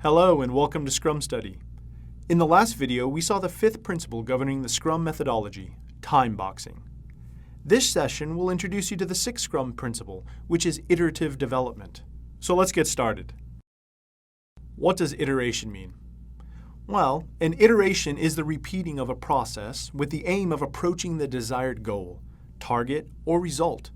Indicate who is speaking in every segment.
Speaker 1: Hello and welcome to Scrum Study. In the last video, we saw the fifth principle governing the Scrum methodology, time boxing. This session will introduce you to the sixth Scrum principle, which is iterative development. So let's get started. What does iteration mean? Well, an iteration is the repeating of a process with the aim of approaching the desired goal, target, or result.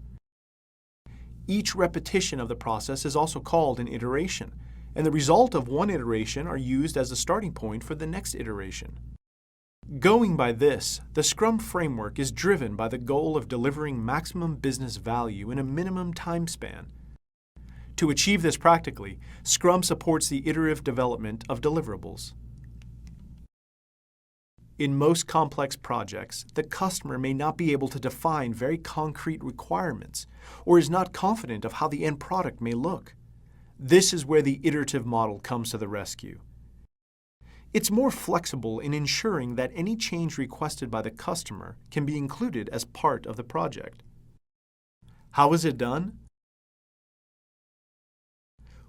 Speaker 1: Each repetition of the process is also called an iteration, and the result of one iteration are used as a starting point for the next iteration. Going by this, the Scrum framework is driven by the goal of delivering maximum business value in a minimum time span. To achieve this practically, Scrum supports the iterative development of deliverables. In most complex projects, the customer may not be able to define very concrete requirements or is not confident of how the end product may look. This is where the iterative model comes to the rescue. It's more flexible in ensuring that any change requested by the customer can be included as part of the project. How is it done?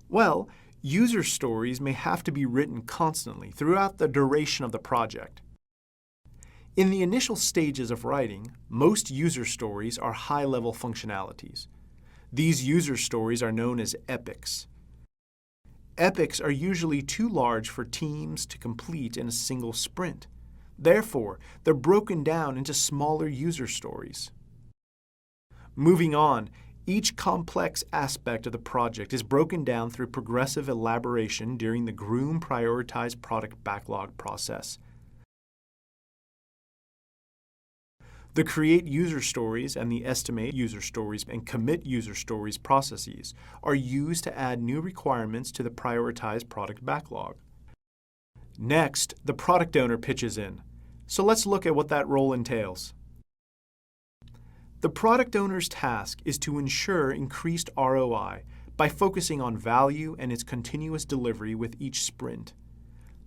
Speaker 1: Well, user stories may have to be written constantly throughout the duration of the project. In the initial stages of writing, most user stories are high-level functionalities. These user stories are known as epics. Epics are usually too large for teams to complete in a single sprint. Therefore, they're broken down into smaller user stories. Moving on, each complex aspect of the project is broken down through progressive elaboration during the groom prioritized product backlog process. The create user stories and the estimate user stories and commit user stories processes are used to add new requirements to the prioritized product backlog. Next, the product owner pitches in. So let's look at what that role entails. The product owner's task is to ensure increased ROI by focusing on value and its continuous delivery with each sprint.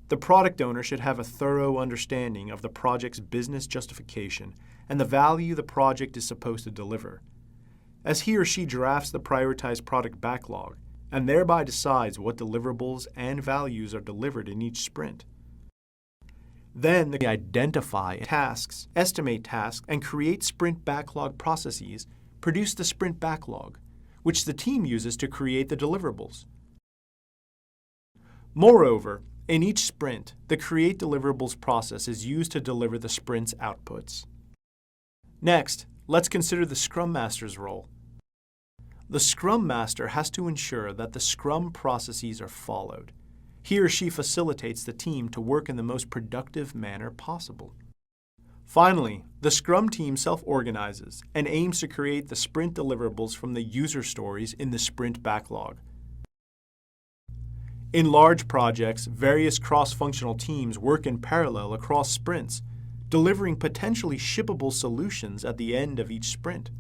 Speaker 1: The product owner should have a thorough understanding of the project's business justification and the value the project is supposed to deliver, as he or she drafts the prioritized product backlog and thereby decides what deliverables and values are delivered in each sprint. Then they identify tasks, estimate tasks, and create sprint backlog processes, produce the sprint backlog, which the team uses to create the deliverables. Moreover, in each sprint, the create deliverables process is used to deliver the sprint's outputs. Next, let's consider the Scrum Master's role. The Scrum Master has to ensure that the Scrum processes are followed. He or she facilitates the team to work in the most productive manner possible. Finally, the Scrum team self-organizes and aims to create the sprint deliverables from the user stories in the sprint backlog. In large projects, various cross-functional teams work in parallel across sprints, delivering potentially shippable solutions at the end of each sprint.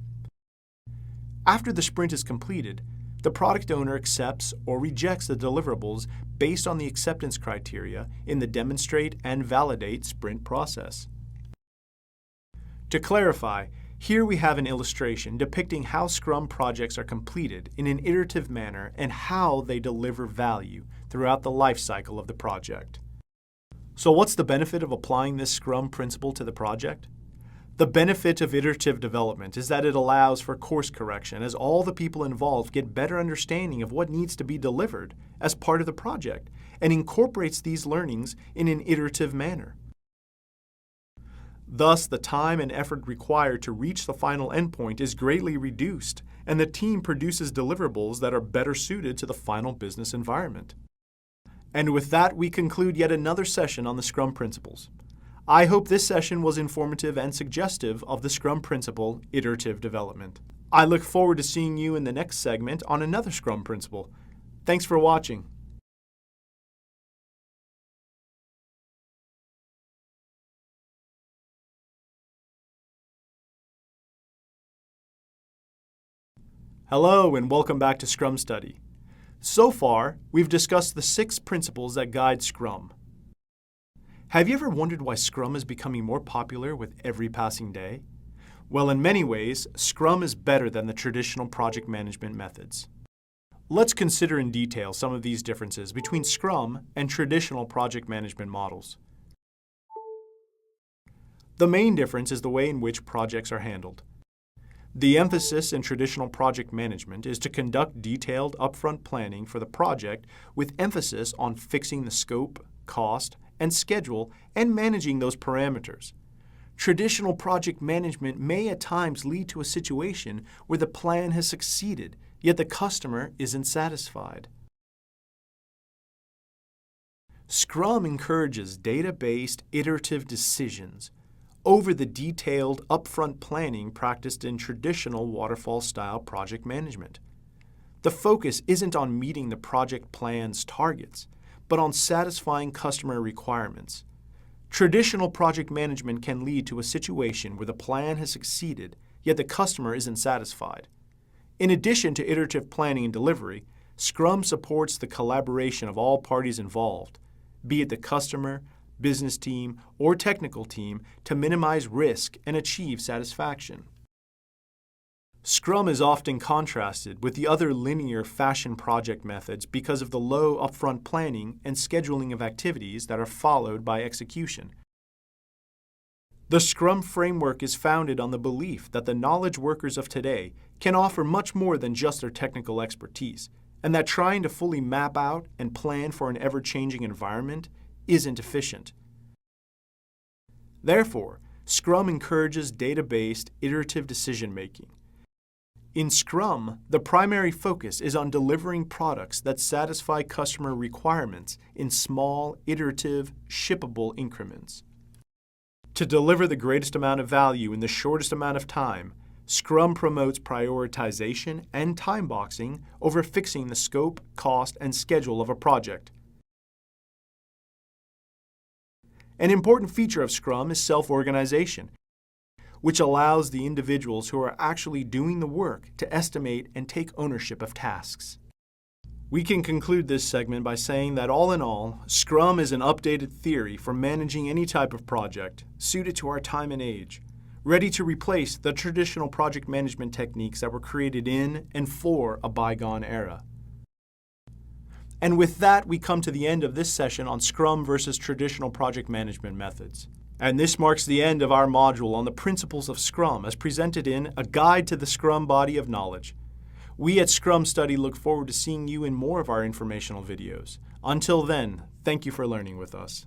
Speaker 1: After the sprint is completed, the product owner accepts or rejects the deliverables based on the acceptance criteria in the demonstrate and validate sprint process. To clarify, here we have an illustration depicting how Scrum projects are completed in an iterative manner and how they deliver value throughout the life cycle of the project. So what's the benefit of applying this Scrum principle to the project? The benefit of iterative development is that it allows for course correction as all the people involved get better understanding of what needs to be delivered as part of the project and incorporates these learnings in an iterative manner. Thus, the time and effort required to reach the final endpoint is greatly reduced, and the team produces deliverables that are better suited to the final business environment. And with that, we conclude yet another session on the Scrum principles. I hope this session was informative and suggestive of the Scrum principle, iterative development. I look forward to seeing you in the next segment on another Scrum principle. Thanks for watching. Hello and welcome back to Scrum Study. So far, we've discussed the 6 principles that guide Scrum. Have you ever wondered why Scrum is becoming more popular with every passing day? Well, in many ways, Scrum is better than the traditional project management methods. Let's consider in detail some of these differences between Scrum and traditional project management models. The main difference is the way in which projects are handled. The emphasis in traditional project management is to conduct detailed upfront planning for the project with emphasis on fixing the scope, cost, and schedule and managing those parameters. Traditional project management may at times lead to a situation where the plan has succeeded, yet the customer isn't satisfied. Scrum encourages data-based iterative decisions over the detailed upfront planning practiced in traditional waterfall-style project management. The focus isn't on meeting the project plan's targets, but on satisfying customer requirements. Traditional project management can lead to a situation where the plan has succeeded, yet the customer isn't satisfied. In addition to iterative planning and delivery, Scrum supports the collaboration of all parties involved, be it the customer, business team, or technical team, to minimize risk and achieve satisfaction. Scrum is often contrasted with the other linear fashion project methods because of the low upfront planning and scheduling of activities that are followed by execution. The Scrum framework is founded on the belief that the knowledge workers of today can offer much more than just their technical expertise, and that trying to fully map out and plan for an ever-changing environment isn't efficient. Therefore, Scrum encourages data-based, iterative decision-making. In Scrum, the primary focus is on delivering products that satisfy customer requirements in small, iterative, shippable increments. To deliver the greatest amount of value in the shortest amount of time, Scrum promotes prioritization and time boxing over fixing the scope, cost, and schedule of a project. An important feature of Scrum is self-organization, which allows the individuals who are actually doing the work to estimate and take ownership of tasks. We can conclude this segment by saying that all in all, Scrum is an updated theory for managing any type of project, suited to our time and age, ready to replace the traditional project management techniques that were created in and for a bygone era. And with that, we come to the end of this session on Scrum versus traditional project management methods. And this marks the end of our module on the principles of Scrum as presented in A Guide to the Scrum Body of Knowledge. We at Scrum Study look forward to seeing you in more of our informational videos. Until then, thank you for learning with us.